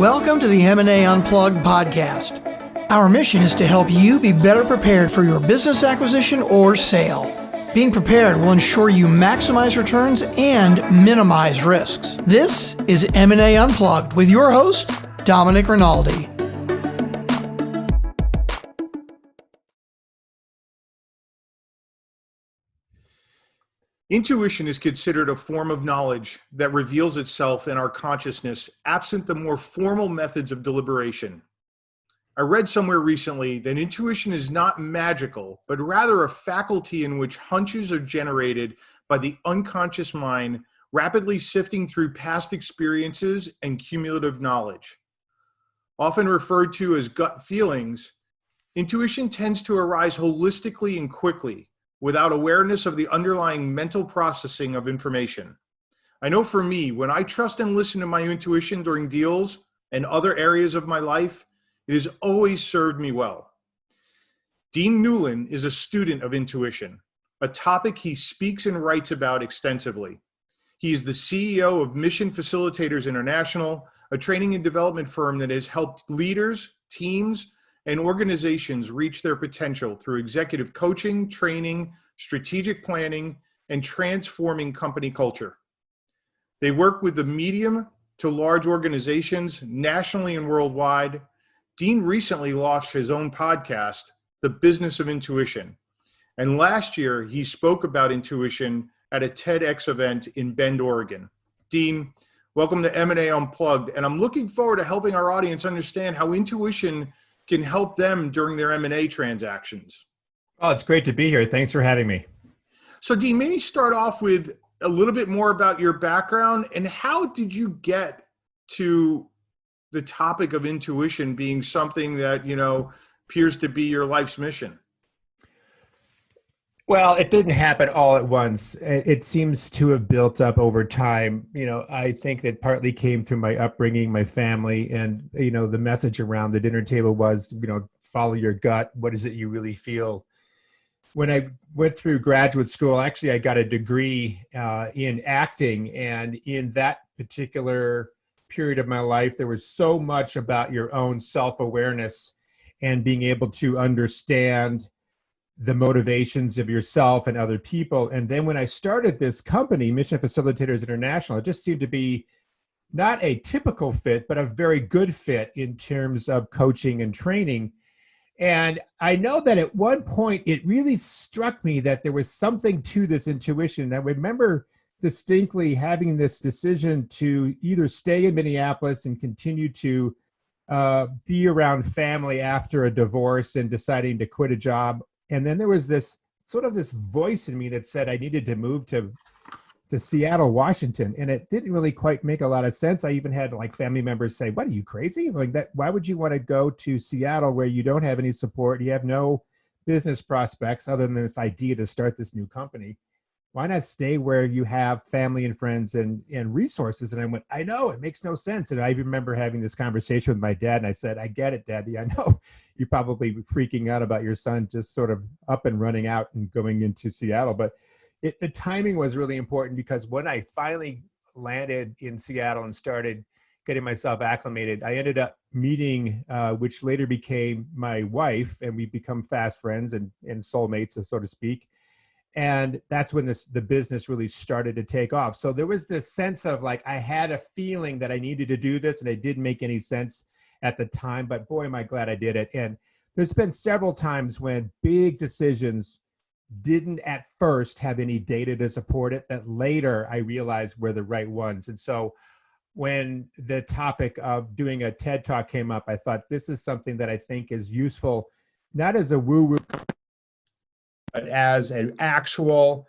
Welcome to the M&A Unplugged podcast. Our mission is to help you be better prepared for your business acquisition or sale. Being prepared will ensure you maximize returns and minimize risks. This is M&A Unplugged with your host, Dominic Rinaldi. Intuition is considered a form of knowledge that reveals itself in our consciousness absent the more formal methods of deliberation. I read somewhere recently that intuition is not magical, but rather a faculty in which hunches are generated by the unconscious mind, rapidly sifting through past experiences and cumulative knowledge. Often referred to as gut feelings, intuition tends to arise holistically and quickly, without awareness of the underlying mental processing of information. I know for me, when I trust and listen to my intuition during deals and other areas of my life, it has always served me well. Dean Newlund is a student of intuition, a topic he speaks and writes about extensively. He is the CEO of Mission Facilitators International, a training and development firm that has helped leaders, teams, and organizations reach their potential through executive coaching, training, strategic planning, and transforming company culture. They work with the medium to large organizations nationally and worldwide. Dean recently launched his own podcast, The Business of Intuition. And last year, he spoke about intuition at a TEDx event in Bend, Oregon. Dean, welcome to M&A Unplugged. And I'm looking forward to helping our audience understand how intuition can help them during their M&A transactions. Oh, it's great to be here. Thanks for having me. So Dean, maybe start off with a little bit more about your background and how did you get to the topic of intuition being something that, appears to be your life's mission? Well, it didn't happen all at once. It seems to have built up over time. I think that partly came through my upbringing, my family, and, the message around the dinner table was, follow your gut. What is it you really feel? When I went through graduate school, actually, I got a degree in acting. And in that particular period of my life, there was so much about your own self-awareness and being able to understand the motivations of yourself and other people. And then when I started this company, Mission Facilitators International, it just seemed to be not a typical fit, but a very good fit in terms of coaching and training. And I know that at one point, it really struck me that there was something to this intuition. I remember distinctly having this decision to either stay in Minneapolis and continue to be around family after a divorce and deciding to quit a job. And then there was this voice in me that said I needed to move to Seattle, Washington. And it didn't really quite make a lot of sense. I even had family members say, what, are you crazy? Like that, why would you want to go to Seattle where you don't have any support? You have no business prospects other than this idea to start this new company. Why not stay where you have family and friends and resources? And I went, I know, it makes no sense. And I remember having this conversation with my dad, and I said, I get it, Daddy. I know you're probably freaking out about your son just sort of up and running out and going into Seattle. But the timing was really important because when I finally landed in Seattle and started getting myself acclimated, I ended up meeting, which later became my wife, and we become fast friends and soulmates, so to speak. And that's when the business really started to take off. So there was this sense of I had a feeling that I needed to do this, and it didn't make any sense at the time, but boy, am I glad I did it. And there's been several times when big decisions didn't at first have any data to support it that later I realized were the right ones. And so when the topic of doing a TED Talk came up, I thought this is something that I think is useful, not as a woo-woo, but as an actual,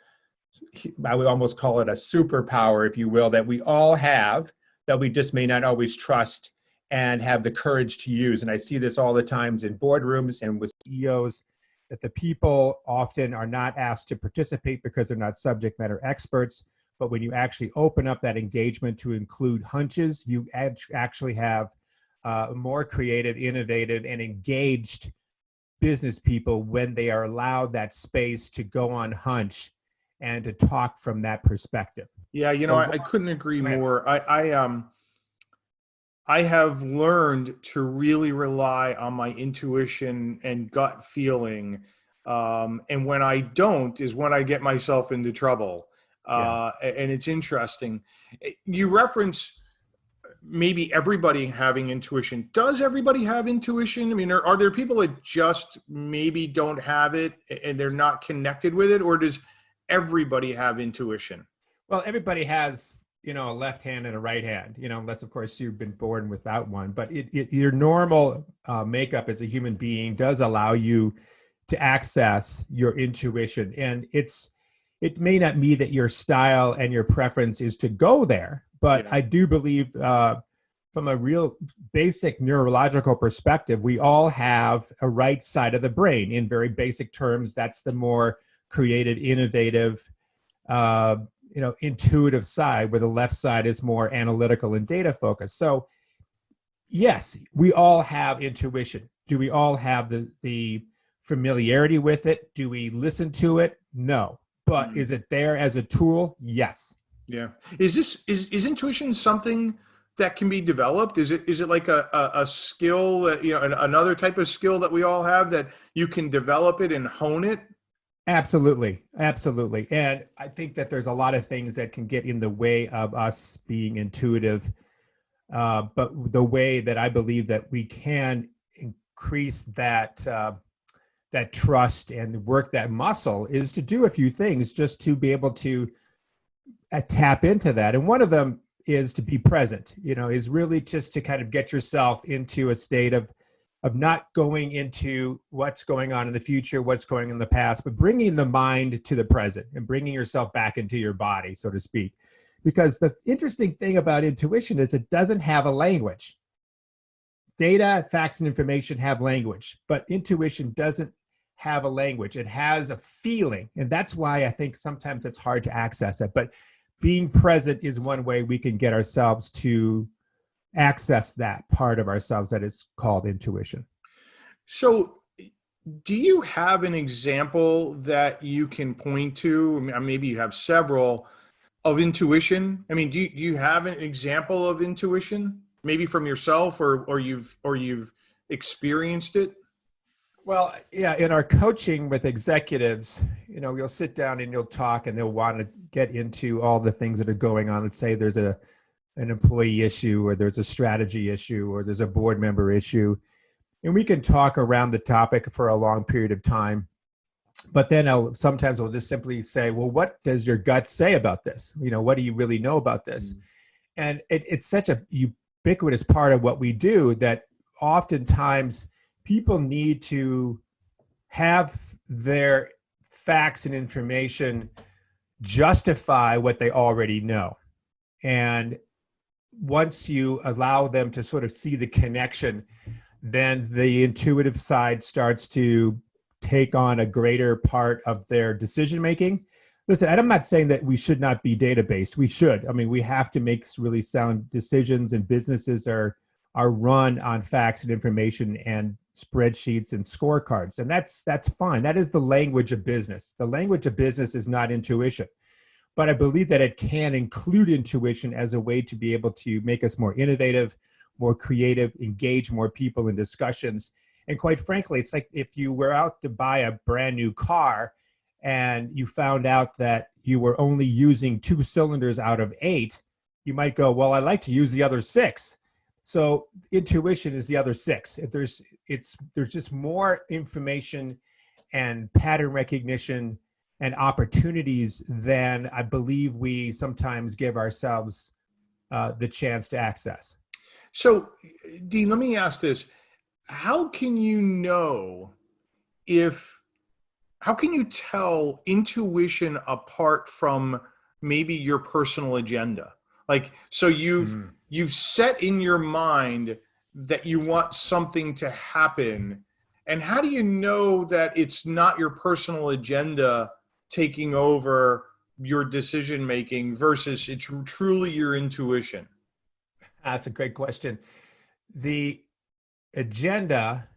I would almost call it a superpower, if you will, that we all have, that we just may not always trust and have the courage to use. And I see this all the times in boardrooms and with CEOs, that the people often are not asked to participate because they're not subject matter experts. But when you actually open up that engagement to include hunches, you actually have more creative, innovative, and engaged business people when they are allowed that space to go on hunch and to talk from that perspective. Yeah, I couldn't agree more. I have learned to really rely on my intuition and gut feeling. And when I don't is when I get myself into trouble. Yeah. And it's interesting. You reference maybe everybody having intuition. Does everybody have intuition? I mean, are there people that just maybe don't have it and they're not connected with it? Or does everybody have intuition? Well, everybody has, a left hand and a right hand, unless of course you've been born without one, but your normal makeup as a human being does allow you to access your intuition. And it may not mean that your style and your preference is to go there, but Yeah. I do believe from a real basic neurological perspective, we all have a right side of the brain. In very basic terms, that's the more creative, innovative, intuitive side, where the left side is more analytical and data focused. So yes, we all have intuition. Do we all have the familiarity with it? Do we listen to it? No. But is it there as a tool? Yes. Yeah. Is intuition something that can be developed? Is it like a skill that, another type of skill that we all have that you can develop it and hone it? Absolutely. Absolutely. And I think that there's a lot of things that can get in the way of us being intuitive. But the way that I believe that we can increase that trust and work that muscle is to do a few things just to be able to tap into that. And one of them is to be present, is really just to kind of get yourself into a state of not going into what's going on in the future, what's going on in the past, but bringing the mind to the present and bringing yourself back into your body, so to speak. Because the interesting thing about intuition is it doesn't have a language. Data, facts, and information have language, but intuition doesn't have a language. It has a feeling. And that's why I think sometimes it's hard to access it. But being present is one way we can get ourselves to access that part of ourselves that is called intuition. So do you have an example that you can point to? I mean, maybe you have several of intuition. I mean, do you have an example of intuition, maybe from yourself or you've experienced it? Well, yeah, in our coaching with executives, you'll sit down and you'll talk and they'll want to get into all the things that are going on. Let's say there's an employee issue, or there's a strategy issue, or there's a board member issue. And we can talk around the topic for a long period of time. But then sometimes I'll just simply say, well, what does your gut say about this? What do you really know about this? And it's such a ubiquitous part of what we do that oftentimes people need to have their facts and information justify what they already know. And once you allow them to sort of see the connection, then the intuitive side starts to take on a greater part of their decision making. Listen, I'm not saying that we should not be data-based. We should. I mean, we have to make really sound decisions, and businesses are run on facts and information and spreadsheets and scorecards. And that's fine. That is the language of business. The language of business is not intuition. But I believe that it can include intuition as a way to be able to make us more innovative, more creative, engage more people in discussions. And quite frankly, it's like if you were out to buy a brand new car and you found out that you were only using 2 cylinders out of 8, you might go, well, I like to use the other 6. So intuition is the other 6. There's just more information and pattern recognition and opportunities than I believe we sometimes give ourselves the chance to access. So, Dean, let me ask this. How can you tell intuition apart from maybe your personal agenda? Like, so you've set in your mind that you want something to happen. And how do you know that it's not your personal agenda taking over your decision making versus it's truly your intuition? That's a great question. The agenda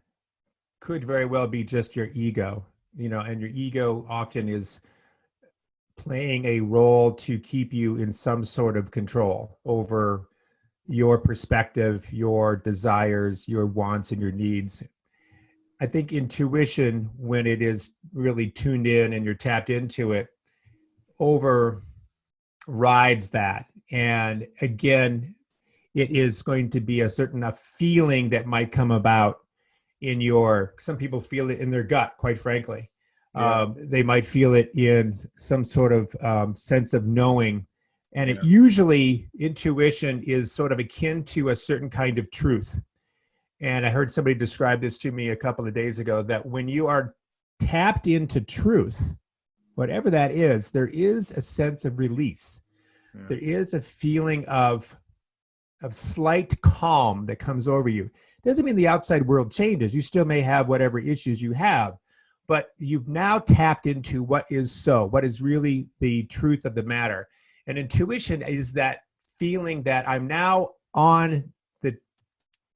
could very well be just your ego, and your ego often is playing a role to keep you in some sort of control over your perspective, your desires, your wants, and your needs. I think intuition, when it is really tuned in and you're tapped into it, overrides that. And again, it is going to be a certain feeling that might come about in some people feel it in their gut, quite frankly. Yeah. They might feel it in some sort of sense of knowing. And it Yeah. usually, intuition is sort of akin to a certain kind of truth. And I heard somebody describe this to me a couple of days ago, that when you are tapped into truth, whatever that is, there is a sense of release. Yeah. There is a feeling of slight calm that comes over you. Doesn't mean the outside world changes. You still may have whatever issues you have, but you've now tapped into what is really the truth of the matter. And intuition is that feeling that I'm now on the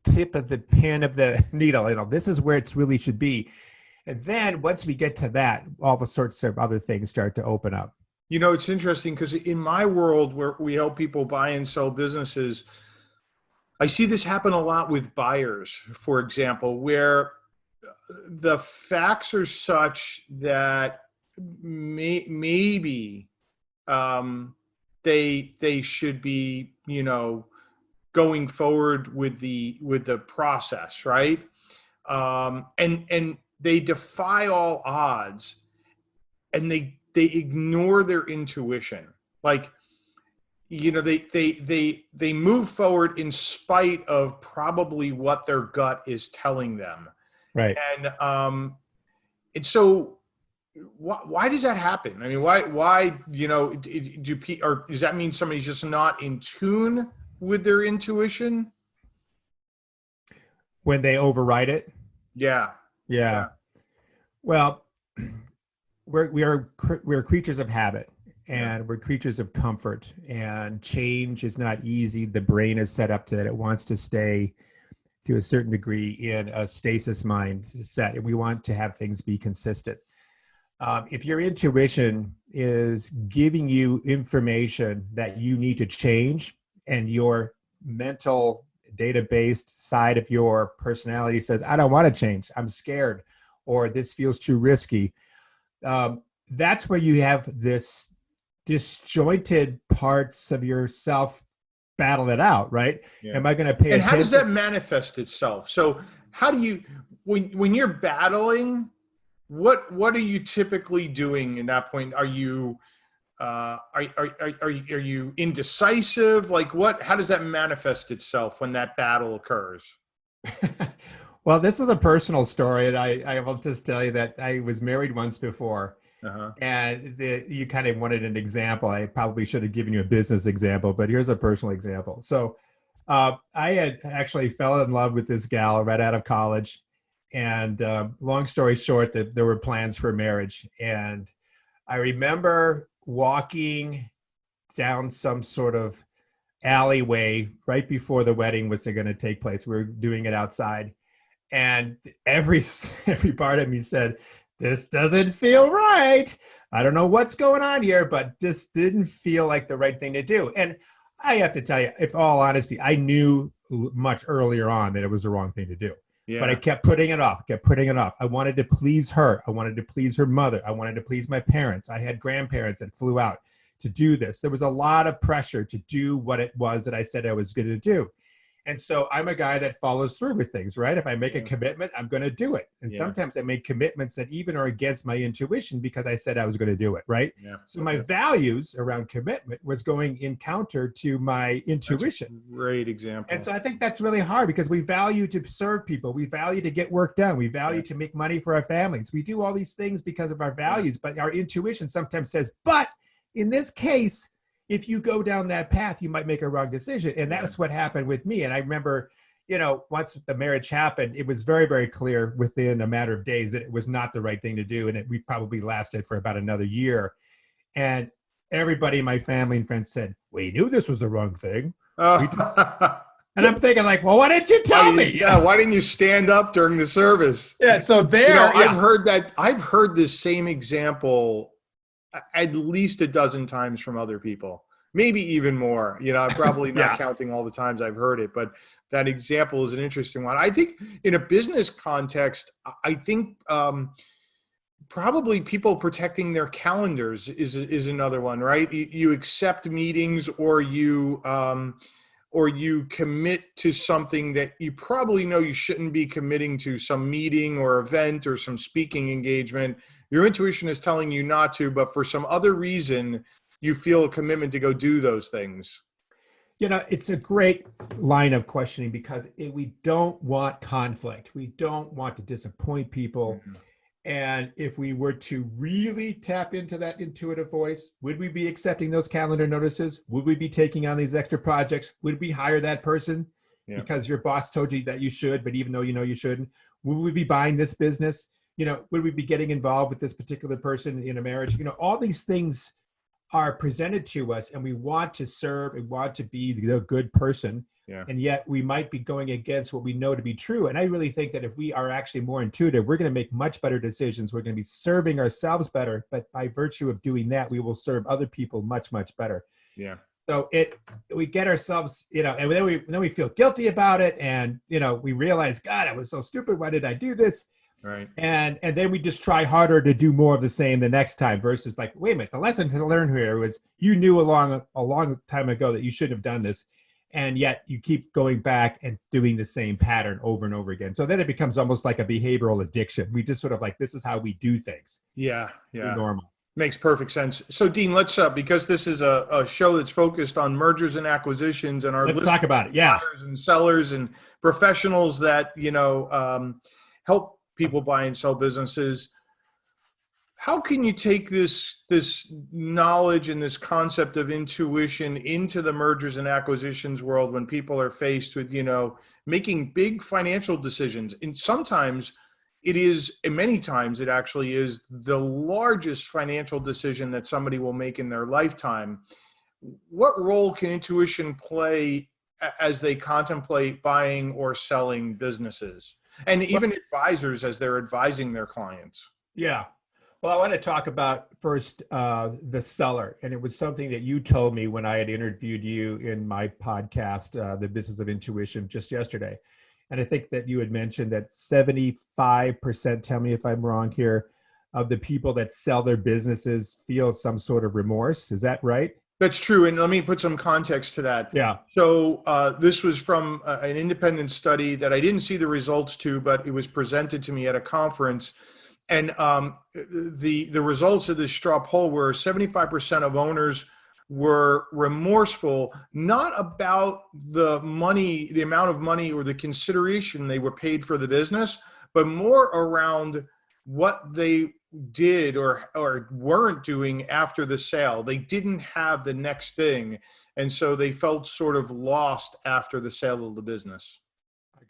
tip of the pin of the needle. This is where it really should be. And then once we get to that, all the sorts of other things start to open up. It's interesting because in my world where we help people buy and sell businesses, I see this happen a lot with buyers, for example, where the facts are such that maybe they should be, going forward with the process, right? And they defy all odds, and they ignore their intuition. Like, they move forward in spite of probably what their gut is telling them. Right. And so why does that happen? I mean, why, or does that mean somebody's just not in tune with their intuition? When they override it? Yeah. Well, we're creatures of habit, and we're creatures of comfort, and change is not easy. The brain is set up to that. It wants to stay to a certain degree in a stasis mindset, and we want to have things be consistent. If your intuition is giving you information that you need to change, and your mental data-based side of your personality says, I don't want to change, I'm scared, or this feels too risky, that's where you have this disjointed parts of yourself battle it out, right? Yeah. Am I going to pay attention? And how does that manifest itself? So how do you, when you're battling, what are you typically doing in that point? Are you indecisive? Like how does that manifest itself when that battle occurs? Well, this is a personal story, and I will just tell you that I was married once before. Uh-huh. And you kind of wanted an example. I probably should have given you a business example, but here's a personal example. So I had actually fell in love with this gal right out of college. And long story short, that there were plans for marriage. And I remember walking down some sort of alleyway right before the wedding was going to take place. We were doing it outside. And every part of me said, this doesn't feel right. I don't know what's going on here, but this didn't feel like the right thing to do. And I have to tell you, in all honesty, I knew much earlier on that it was the wrong thing to do. Yeah. But I kept putting it off. I wanted to please her. I wanted to please her mother. I wanted to please my parents. I had grandparents that flew out to do this. There was a lot of pressure to do what it was that I said I was going to do. And so I'm a guy that follows through with things, right? If I make a commitment, I'm going to do it. And sometimes I make commitments that even are against my intuition because I said I was going to do it, right? Yeah. So my values around commitment was going in counter to my intuition. That's a great example. And so I think that's really hard because we value to serve people. We value to get work done. We value to make money for our families. We do all these things because of our values, but our intuition sometimes says, but in this case, if you go down that path, you might make a wrong decision. And that's what happened with me. And I remember, once the marriage happened, it was very, very clear within a matter of days that it was not the right thing to do. And we probably lasted for about another year. And everybody in my family and friends said, we knew this was the wrong thing. And I'm thinking like, well, why didn't you tell me? Yeah. Why didn't you stand up during the service? Yeah. So I've heard this same example at least a dozen times from other people. maybe even more. I'm probably not Yeah. counting all the times I've heard it, but that example is an interesting one. I think in a business context, I think probably people protecting their calendars is another one, right? You accept meetings, or you commit to something that you probably know you shouldn't be committing to, some meeting or event or some speaking engagement. Your intuition is telling you not to, but for some other reason, you feel a commitment to go do those things. It's a great line of questioning because we don't want conflict. We don't want to disappoint people. Mm-hmm. And if we were to really tap into that intuitive voice, would we be accepting those calendar notices? Would we be taking on these extra projects? Would we hire that person because your boss told you that you should, but even though you shouldn't? Would we be buying this business? Would we be getting involved with this particular person in a marriage? All these things are presented to us, and we want to serve and want to be the good person. Yeah. And yet we might be going against what we know to be true. And I really think that if we are actually more intuitive, we're going to make much better decisions. We're going to be serving ourselves better, but by virtue of doing that, we will serve other people much, much better. Yeah. So we get ourselves, and then we feel guilty about it. And, we realize, God, I was so stupid. Why did I do this? Right. And then we just try harder to do more of the same the next time versus like, wait a minute, the lesson to learn here was you knew a long time ago that you shouldn't have done this. And yet you keep going back and doing the same pattern over and over again. So then it becomes almost like a behavioral addiction. We just sort of like, this is how we do things. Yeah. Yeah. Normal. Makes perfect sense. So Dean, let's, because this is a show that's focused on mergers and acquisitions, and let's talk about it. Yeah. Buyers and sellers and professionals that, help people buy and sell businesses. How can you take this knowledge and this concept of intuition into the mergers and acquisitions world when people are faced with, making big financial decisions? And sometimes it is, and many times it actually is, the largest financial decision that somebody will make in their lifetime. What role can intuition play as they contemplate buying or selling businesses? And even advisors as they're advising their clients. Yeah. Well, I want to talk about first the seller. And it was something that you told me when I had interviewed you in my podcast, The Business of Intuition, just yesterday. And I think that you had mentioned that 75%, tell me if I'm wrong here, of the people that sell their businesses feel some sort of remorse. Is that right? That's true. And let me put some context to that. Yeah. So this was from an independent study that I didn't see the results to, but it was presented to me at a conference. And the results of this straw poll were 75% of owners were remorseful, not about the money, the amount of money or the consideration they were paid for the business, but more around what they did or weren't doing after the sale. They didn't have the next thing. And so they felt sort of lost after the sale of the business.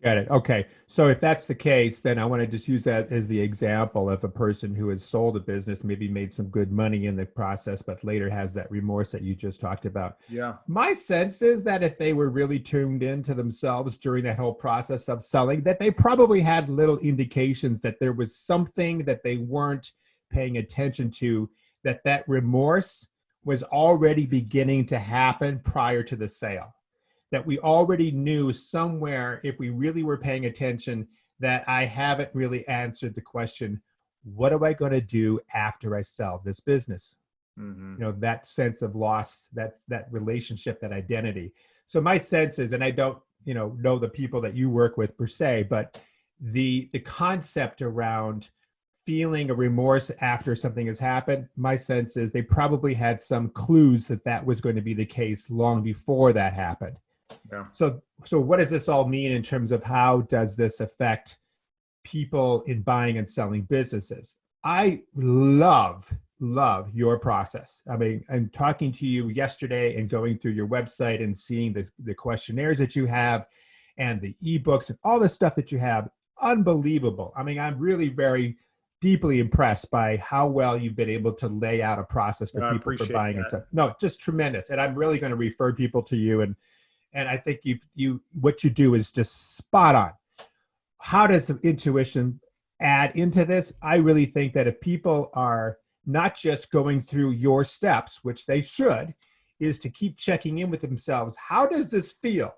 Got it. Okay. So if that's the case, then I want to just use that as the example of a person who has sold a business, maybe made some good money in the process, but later has that remorse that you just talked about. Yeah. My sense is that if they were really tuned into themselves during that whole process of selling, that they probably had little indications that there was something that they weren't paying attention to, that remorse was already beginning to happen prior to the sale. That we already knew somewhere, if we really were paying attention, that I haven't really answered the question, what am I going to do after I sell this business? Mm-hmm. That sense of loss, that relationship, that identity. So my sense is, and I don't, know the people that you work with per se, but the concept around feeling a remorse after something has happened, my sense is they probably had some clues that was going to be the case long before that happened. Yeah. So what does this all mean in terms of how does this affect people in buying and selling businesses? I love your process. I mean, I'm talking to you yesterday and going through your website and seeing the questionnaires that you have and the ebooks and all the stuff that you have. Unbelievable. I mean, I'm really very deeply impressed by how well you've been able to lay out a process for people for buying and selling. No, just tremendous. And I'm really going to refer people to you. And I think what you do is just spot on. How does intuition add into this? I really think that if people are not just going through your steps, which they should, is to keep checking in with themselves. How does this feel?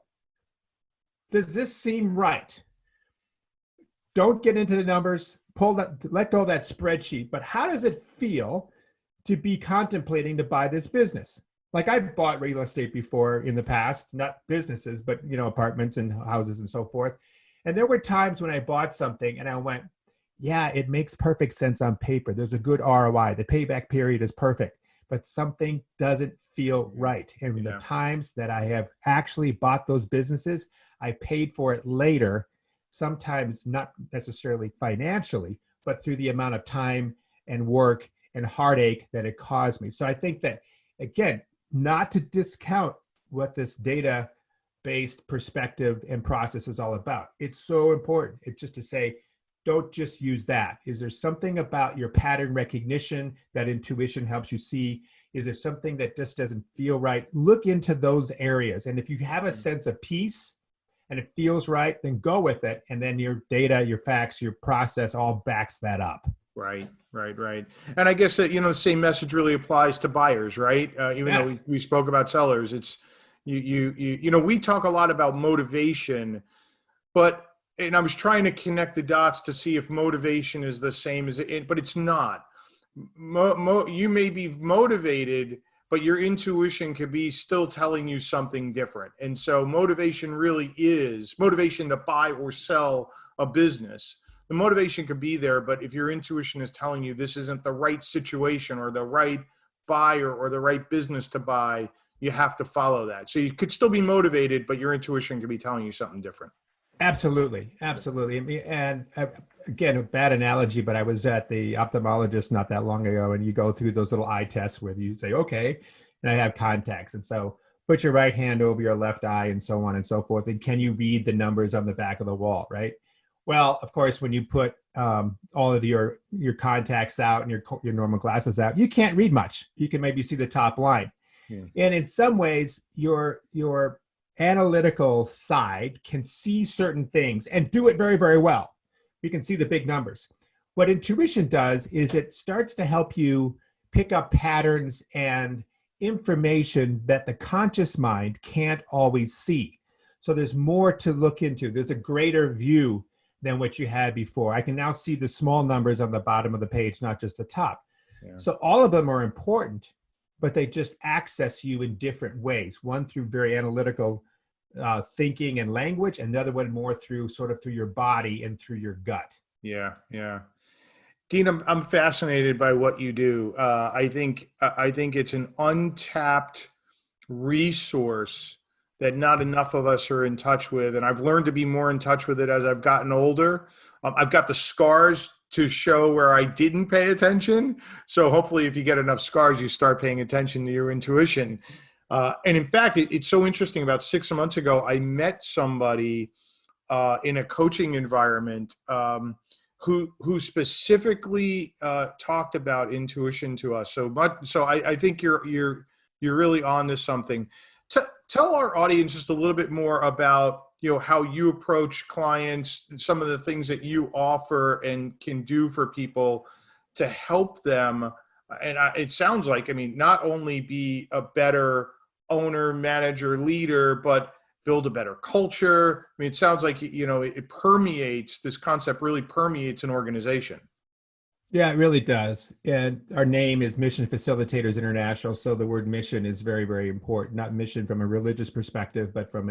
Does this seem right? Don't get into the numbers, let go of that spreadsheet, but how does it feel to be contemplating to buy this business? Like, I've bought real estate before in the past, not businesses, but apartments and houses and so forth. And there were times when I bought something and I went, yeah, it makes perfect sense on paper. There's a good ROI. The payback period is perfect, but something doesn't feel right. And the times that I have actually bought those businesses, I paid for it later, sometimes not necessarily financially, but through the amount of time and work and heartache that it caused me. So I think that, again, not to discount what this data-based perspective and process is all about. It's so important. It's just to say, don't just use that. Is there something about your pattern recognition that intuition helps you see? Is there something that just doesn't feel right? Look into those areas. And if you have a sense of peace and it feels right, then go with it. And then your data, your facts, your process all backs that up. Right. And I guess that, the same message really applies to buyers, right? Even though we spoke about sellers, it's, we talk a lot about motivation, and I was trying to connect the dots to see if motivation is the same as it, but it's not. You may be motivated, but your intuition could be still telling you something different. And so motivation really is motivation to buy or sell a business. The motivation could be there, but if your intuition is telling you this isn't the right situation or the right buyer or the right business to buy, you have to follow that. So you could still be motivated, but your intuition could be telling you something different. Absolutely. And again, a bad analogy, but I was at the ophthalmologist not that long ago, and you go through those little eye tests where you say, okay, and I have contacts. And so put your right hand over your left eye and so on and so forth. And can you read the numbers on the back of the wall, right? Well, of course, when you put all of your contacts out and your normal glasses out, you can't read much. You can maybe see the top line. Yeah. And in some ways, your analytical side can see certain things and do it very, very well. You can see the big numbers. What intuition does is it starts to help you pick up patterns and information that the conscious mind can't always see. So there's more to look into. There's a greater view than what you had before. I can now see the small numbers on the bottom of the page, not just the top. Yeah. So all of them are important, but they just access you in different ways. One through very analytical thinking and language, and the other one more through your body and through your gut. Yeah. Dean, I'm fascinated by what you do. I think it's an untapped resource that not enough of us are in touch with. And I've learned to be more in touch with it as I've gotten older. I've got the scars to show where I didn't pay attention. So hopefully if you get enough scars, you start paying attention to your intuition. And in fact, it's so interesting. About 6 months ago, I met somebody in a coaching environment who specifically talked about intuition to us. So I think you're really on to something. Tell our audience just a little bit more about how you approach clients and some of the things that you offer and can do for people to help them. And it sounds like, not only be a better owner, manager, leader, but build a better culture. It sounds like, it permeates, this concept really permeates an organization. Yeah, it really does. And our name is Mission Facilitators International. So the word mission is very, very important, not mission from a religious perspective, but from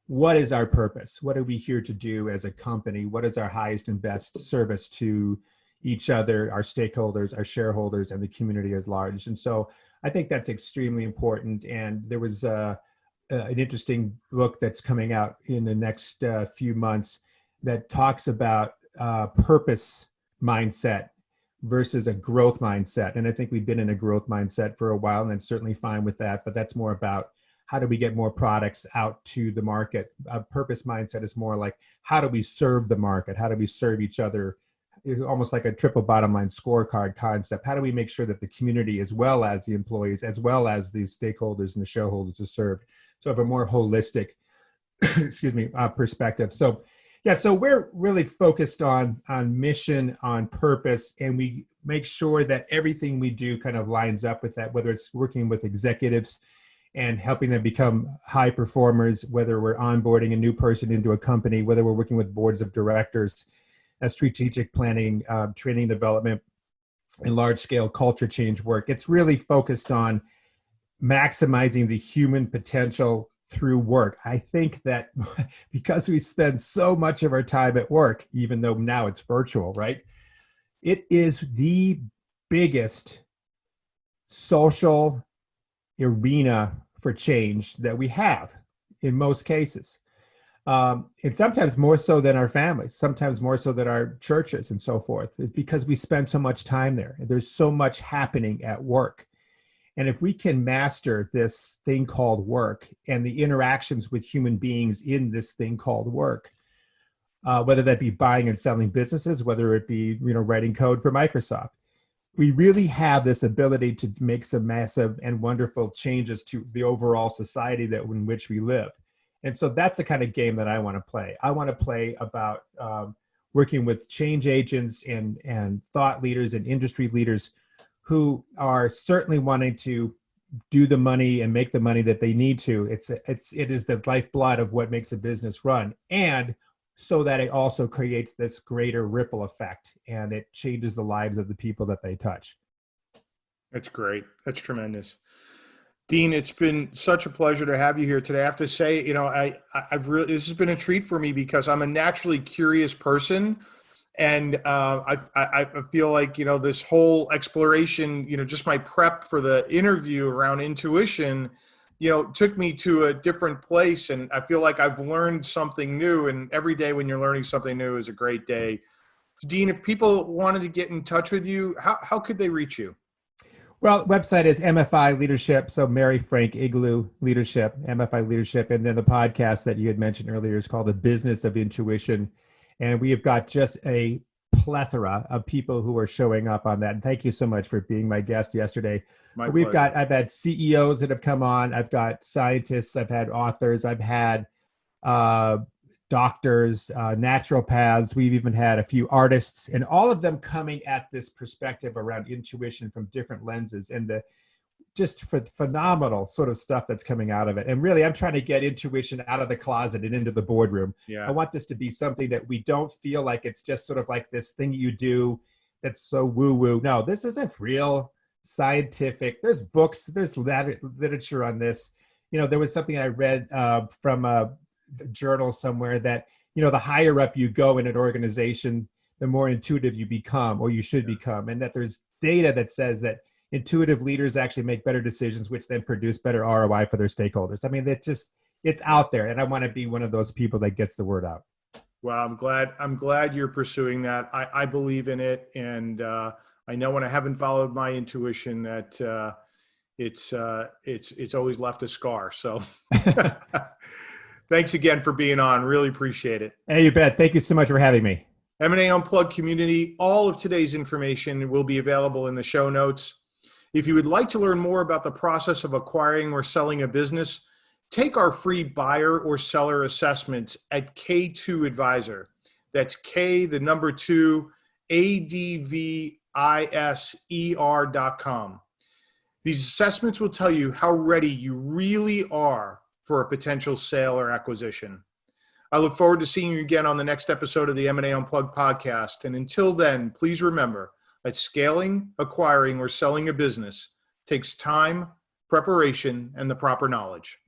what is our purpose? What are we here to do as a company? What is our highest and best service to each other, our stakeholders, our shareholders, and the community as large? And so I think that's extremely important. And there was an interesting book that's coming out in the next few months that talks about purpose mindset versus a growth mindset. And I think we've been in a growth mindset for a while, and I'm certainly fine with that, but that's more about how do we get more products out to the market. A purpose mindset is more like, how do we serve the market? How do we serve each other? It's almost like a triple bottom line scorecard concept. How do we make sure that the community, as well as the employees, as well as the stakeholders and the shareholders are served? So have a more holistic, perspective. So we're really focused on mission, on purpose, and we make sure that everything we do kind of lines up with that, whether it's working with executives and helping them become high performers, whether we're onboarding a new person into a company, whether we're working with boards of directors, strategic planning, training development, and large-scale culture change work. It's really focused on maximizing the human potential through work. I think that because we spend so much of our time at work, even though now it's virtual, right? It is the biggest social arena for change that we have in most cases. And sometimes more so than our families, sometimes more so than our churches and so forth. It's because we spend so much time there. There's so much happening at work. And if we can master this thing called work and the interactions with human beings in this thing called work, whether that be buying and selling businesses, whether it be, writing code for Microsoft, we really have this ability to make some massive and wonderful changes to the overall society in which we live. And so that's the kind of game that I want to play. I want to play about working with change agents and thought leaders and industry leaders who are certainly wanting to do the money and make the money that they need to. It is the lifeblood of what makes a business run, and so that it also creates this greater ripple effect and it changes the lives of the people that they touch. That's great. That's tremendous. Dean, it's been such a pleasure to have you here today. I have to say, this has been a treat for me because I'm a naturally curious person. And I feel like, this whole exploration, just my prep for the interview around intuition, took me to a different place. And I feel like I've learned something new. And every day when you're learning something new is a great day. Dean, if people wanted to get in touch with you, how could they reach you? Well, website is MFI Leadership. So Mary Frank Igloo Leadership, MFI Leadership. And then the podcast that you had mentioned earlier is called The Business of Intuition. And we have got just a plethora of people who are showing up on that. And thank you so much for being my guest yesterday. I've had CEOs that have come on. I've got scientists. I've had authors. I've had doctors, naturopaths. We've even had a few artists, and all of them coming at this perspective around intuition from different lenses and the just phenomenal sort of stuff that's coming out of it. And really, I'm trying to get intuition out of the closet and into the boardroom. Yeah. I want this to be something that we don't feel like it's just sort of like this thing you do that's so woo-woo. No, this isn't real scientific. There's books, there's literature on this. There was something I read from a journal somewhere that, the higher up you go in an organization, the more intuitive you become, or you should become. And that there's data that says that intuitive leaders actually make better decisions, which then produce better ROI for their stakeholders. I mean, it's out there, and I want to be one of those people that gets the word out. Well, I'm glad you're pursuing that. I believe in it. And I know when I haven't followed my intuition that it's always left a scar. So thanks again for being on. Really appreciate it. Hey, you bet. Thank you so much for having me. M&A Unplugged community, all of today's information will be available in the show notes. If you would like to learn more about the process of acquiring or selling a business, take our free buyer or seller assessments at K2 Advisor. That's K, the number 2, ADVISER.com. These assessments will tell you how ready you really are for a potential sale or acquisition. I look forward to seeing you again on the next episode of the M&A Unplugged podcast. And until then, please remember that scaling, acquiring, or selling a business takes time, preparation, and the proper knowledge.